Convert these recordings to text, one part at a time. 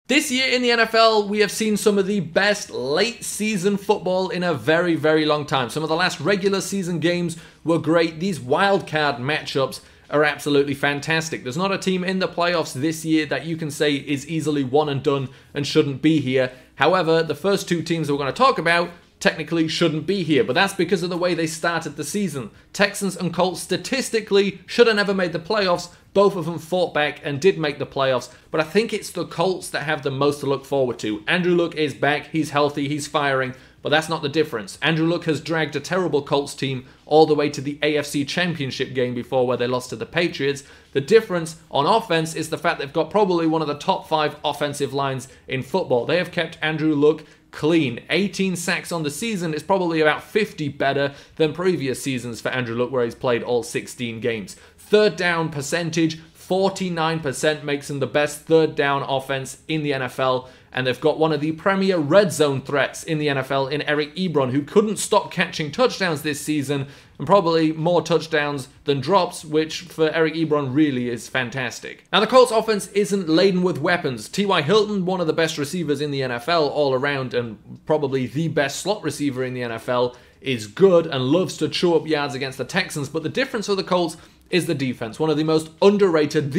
This year in the NFL, we have seen some of the best late season football in a very, very long time. Some of the last regular season games were great. These wildcard matchups are absolutely fantastic. There's not a team in the playoffs this year that you can say is easily one and done and shouldn't be here. However, the first two teams that we're going to talk about technically shouldn't be here, but that's because of the way they started the season. Texans and Colts statistically should have never made the playoffs. Both of them fought back and did make the playoffs, but I think it's the Colts that have the most to look forward to. Andrew Luck is back, he's healthy, he's firing, but that's not the difference. Andrew Luck has dragged a terrible Colts team all the way to the AFC Championship game before, where they lost to the Patriots. The difference on offense is the fact they've got probably one of the top 5 offensive lines in football. They have kept Andrew Luck clean. 18 sacks on the season is probably about 50 better than previous seasons for Andrew Luck, where he's played all 16 games. Third down percentage, 49%, makes them the best third down offense in the NFL. And they've got one of the premier red zone threats in the NFL in Eric Ebron, who couldn't stop catching touchdowns this season, and probably more touchdowns than drops, which for Eric Ebron really is fantastic. Now, the Colts offense isn't laden with weapons. T.Y. Hilton, one of the best receivers in the NFL all around, and probably the best slot receiver in the NFL, is good and loves to chew up yards against the Texans, but the difference for the Colts is the defense. One of the most underrated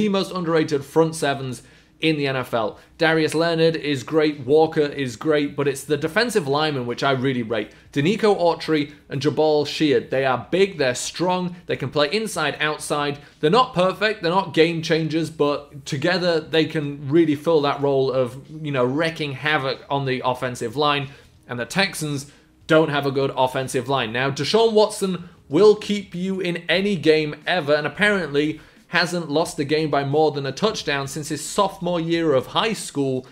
front sevens in the NFL. Darius Leonard is great, Walker is great, but it's the defensive linemen which I really rate. Danico Autry and Jabal Sheard. They are big, they're strong, they can play inside, outside. They're not perfect, they're not game changers, but together they can really fill that role of, wrecking havoc on the offensive line. And the Texans don't have a good offensive line. Now, Deshaun Watson will keep you in any game ever, and apparently hasn't lost a game by more than a touchdown since his sophomore year of high school,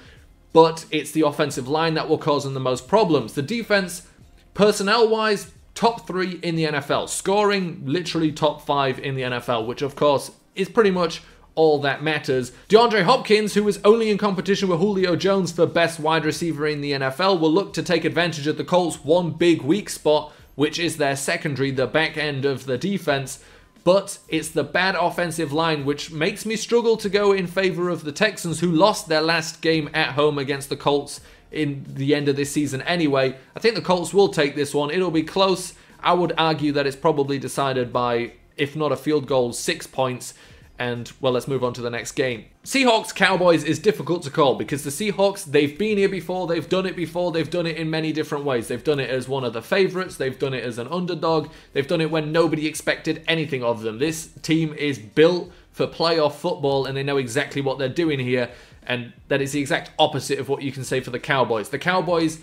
but it's the offensive line that will cause him the most problems. The defense, personnel-wise, top 3 in the NFL. Scoring, literally top 5 in the NFL, which of course is pretty much all that matters. DeAndre Hopkins, who is only in competition with Julio Jones for best wide receiver in the NFL, will look to take advantage of the Colts' one big weak spot, which is their secondary, the back end of the defense. But it's the bad offensive line which makes me struggle to go in favor of the Texans, who lost their last game at home against the Colts in the end of this season anyway. I think the Colts will take this one. It'll be close. I would argue that it's probably decided by, if not a field goal, 6 points. And, well, let's move on to the next game. Seahawks Cowboys is difficult to call because the Seahawks, they've been here before, they've done it before, they've done it in many different ways. They've done it as one of the favorites, they've done it as an underdog, they've done it when nobody expected anything of them. This team is built for playoff football and they know exactly what they're doing here, and that is the exact opposite of what you can say for the Cowboys. The Cowboys,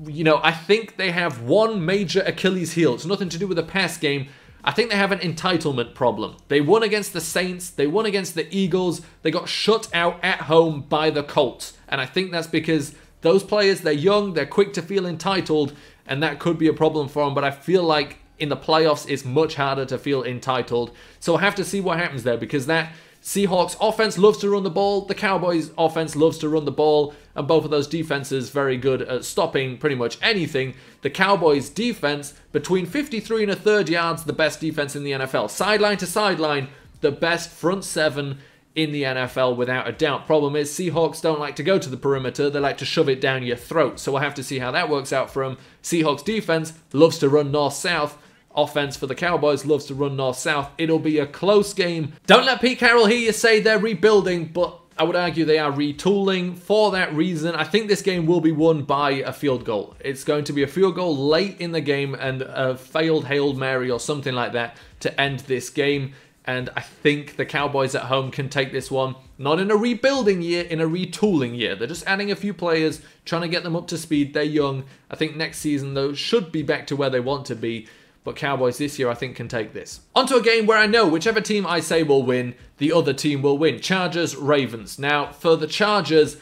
I think they have one major Achilles heel. It's nothing to do with the pass game. I think they have an entitlement problem. They won against the Saints, they won against the Eagles, they got shut out at home by the Colts. And I think that's because those players, they're young, they're quick to feel entitled, and that could be a problem for them. But I feel like in the playoffs, it's much harder to feel entitled. So I have to see what happens there, because that Seahawks offense loves to run the ball, the Cowboys offense loves to run the ball, and both of those defenses very good at stopping pretty much anything. The Cowboys defense, between 53 and a third yards, the best defense in the NFL. Sideline to sideline, the best front seven in the NFL without a doubt. Problem is, Seahawks don't like to go to the perimeter, they like to shove it down your throat. So we'll have to see how that works out for them. Seahawks defense loves to run north-south. Offense for the Cowboys loves to run north-south. It'll be a close game. Don't let Pete Carroll hear you say they're rebuilding, but I would argue they are retooling. For that reason, I think this game will be won by a field goal. It's going to be a field goal late in the game and a failed Hail Mary or something like that to end this game. And I think the Cowboys at home can take this one. Not in a rebuilding year, in a retooling year. They're just adding a few players, trying to get them up to speed. They're young. I think next season, though, should be back to where they want to be. But Cowboys this year, I think, can take this. Onto a game where I know whichever team I say will win, the other team will win. Chargers, Ravens. Now, for the Chargers,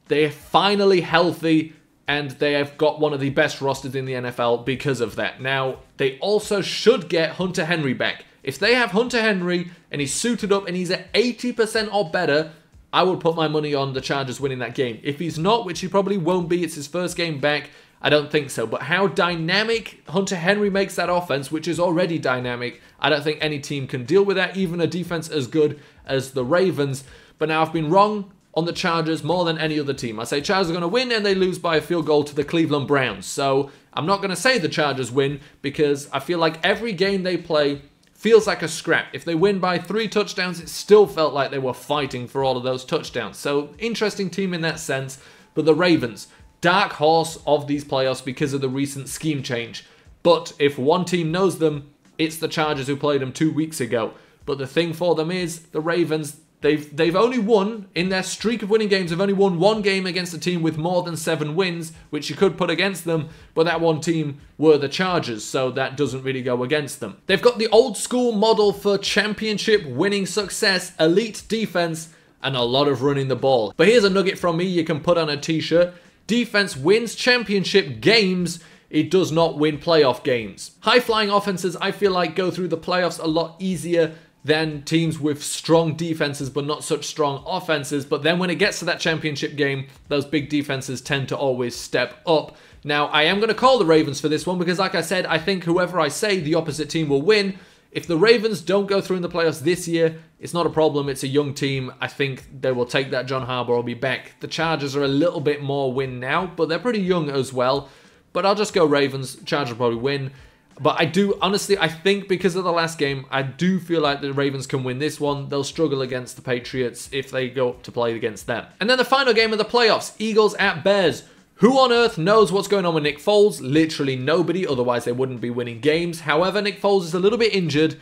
they're finally healthy, and they have got one of the best rosters in the NFL because of that. Now, they also should get Hunter Henry back. If they have Hunter Henry, and he's suited up, and he's at 80% or better, I would put my money on the Chargers winning that game. If he's not, which he probably won't be, it's his first game back, I don't think so. But how dynamic Hunter Henry makes that offense, which is already dynamic, I don't think any team can deal with that, even a defense as good as the Ravens. But now I've been wrong on the Chargers more than any other team. I say Chargers are going to win and they lose by a field goal to the Cleveland Browns. So I'm not going to say the Chargers win because I feel like every game they play feels like a scrap. If they win by 3 touchdowns, it still felt like they were fighting for all of those touchdowns. So interesting team in that sense. But the Ravens, dark horse of these playoffs because of the recent scheme change. But if one team knows them, it's the Chargers who played them 2 weeks ago. But the thing for them is the Ravens, they've only won, in their streak of winning games, they've only won 1 game against a team with more than 7 wins, which you could put against them, but that one team were the Chargers, so that doesn't really go against them. They've got the old school model for championship winning success, elite defense, and a lot of running the ball. But here's a nugget from me you can put on a t-shirt. Defense wins championship games, it does not win playoff games. High-flying offenses, I feel like, go through the playoffs a lot easier than teams with strong defenses but not such strong offenses. But then when it gets to that championship game, those big defenses tend to always step up. Now, I am going to call the Ravens for this one because, like I said, I think whoever I say, the opposite team will win. If the Ravens don't go through in the playoffs this year, it's not a problem. It's a young team. I think they will take that. John Harbaugh will be back. The Chargers are a little bit more win now, but they're pretty young as well. But I'll just go Ravens. Chargers will probably win. But I do, honestly, I think because of the last game, I do feel like the Ravens can win this one. They'll struggle against the Patriots if they go to play against them. And then the final game of the playoffs, Eagles at Bears. Who on earth knows what's going on with Nick Foles? Literally nobody, otherwise they wouldn't be winning games. However, Nick Foles is a little bit injured,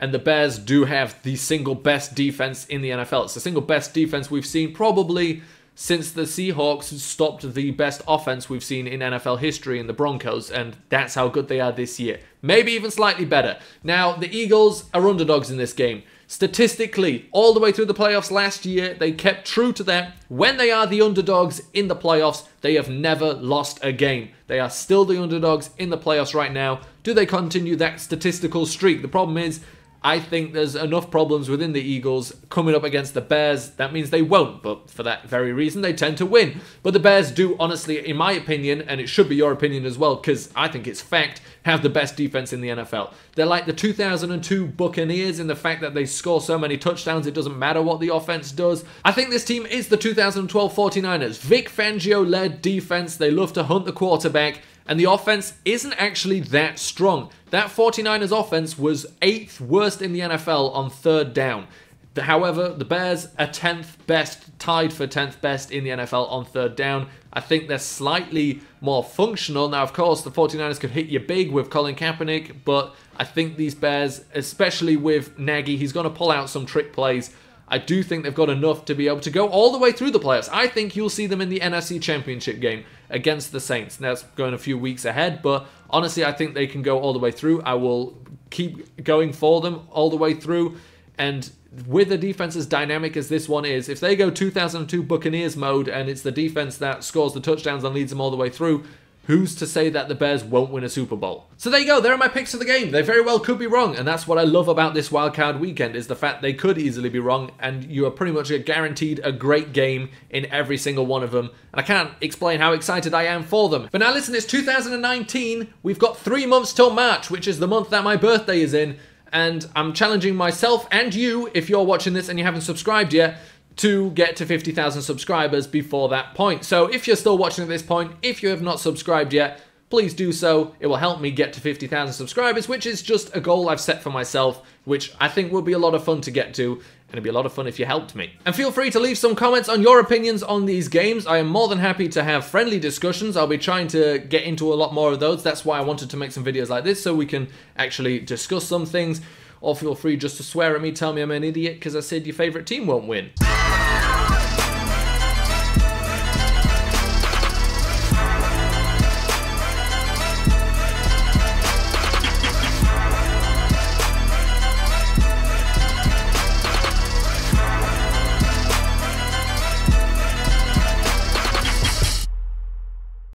and the Bears do have the single best defense in the NFL. It's the single best defense we've seen probably since the Seahawks stopped the best offense we've seen in NFL history in the Broncos, and that's how good they are this year. Maybe even slightly better. Now, the Eagles are underdogs in this game. Statistically, all the way through the playoffs last year, they kept true to that. When they are the underdogs in the playoffs, they have never lost a game. They are still the underdogs in the playoffs right now. Do they continue that statistical streak? The problem is, I think there's enough problems within the Eagles coming up against the Bears. That means they won't, but for that very reason, they tend to win. But the Bears do, honestly, in my opinion, and it should be your opinion as well, because I think it's fact, have the best defense in the NFL. They're like the 2002 Buccaneers in the fact that they score so many touchdowns, it doesn't matter what the offense does. I think this team is the 2012 49ers. Vic Fangio-led defense. They love to hunt the quarterback. And the offense isn't actually that strong. That 49ers offense was 8th worst in the NFL on 3rd down. However, the Bears are 10th best, tied for 10th best in the NFL on 3rd down. I think they're slightly more functional. Now, of course, the 49ers could hit you big with Colin Kaepernick, but I think these Bears, especially with Nagy, he's going to pull out some trick plays. I do think they've got enough to be able to go all the way through the playoffs. I think you'll see them in the NFC Championship game against the Saints. Now, it's going a few weeks ahead, but honestly, I think they can go all the way through. I will keep going for them all the way through. And with a defense as dynamic as this one is, if they go 2002 Buccaneers mode and it's the defense that scores the touchdowns and leads them all the way through, who's to say that the Bears won't win a Super Bowl? So there you go. There are my picks of the game. They very well could be wrong. And that's what I love about this wildcard weekend is the fact they could easily be wrong. And you are pretty much guaranteed a great game in every single one of them. And I can't explain how excited I am for them. But now listen, it's 2019. We've got 3 months till March, which is the month that my birthday is in. And I'm challenging myself and you, if you're watching this and you haven't subscribed yet, to get to 50,000 subscribers before that point. So if you're still watching at this point, if you have not subscribed yet, please do so. It will help me get to 50,000 subscribers, which is just a goal I've set for myself, which I think will be a lot of fun to get to, and it'd be a lot of fun if you helped me. And feel free to leave some comments on your opinions on these games. I am more than happy to have friendly discussions. I'll be trying to get into a lot more of those. That's why I wanted to make some videos like this, so we can actually discuss some things. Or feel free just to swear at me, tell me I'm an idiot because I said your favorite team won't win.